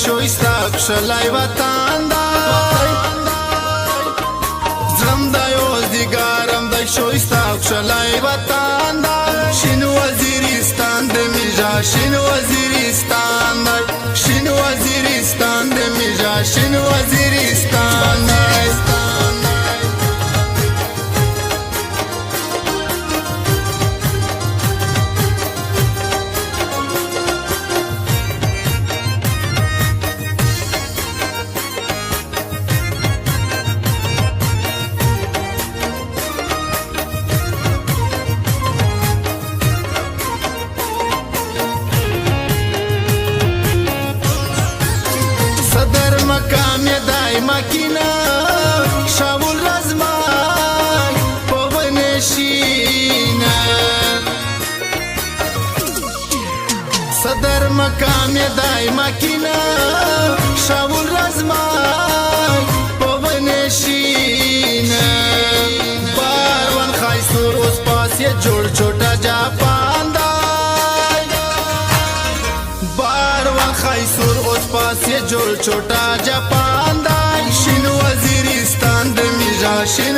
شویستا کښلی وطن دی زړم دی اوس دیګارم دی شویستا کښلی وطن دی شین وزیرستان د میژا شین وزیرستان دی شین وزیرستان د میژا شین وزیرستان دی مقام دای مکینا شاول رزمای پونشینا صدر مقام دای مکینا شاول رزمای پونشینا باروان خایسور اوس پاس یې جوړ چوټا جاپان دای باروان خایسور اوس پاس یې جوړ چوټا جاپان دای شین وزیرستان د میژا شین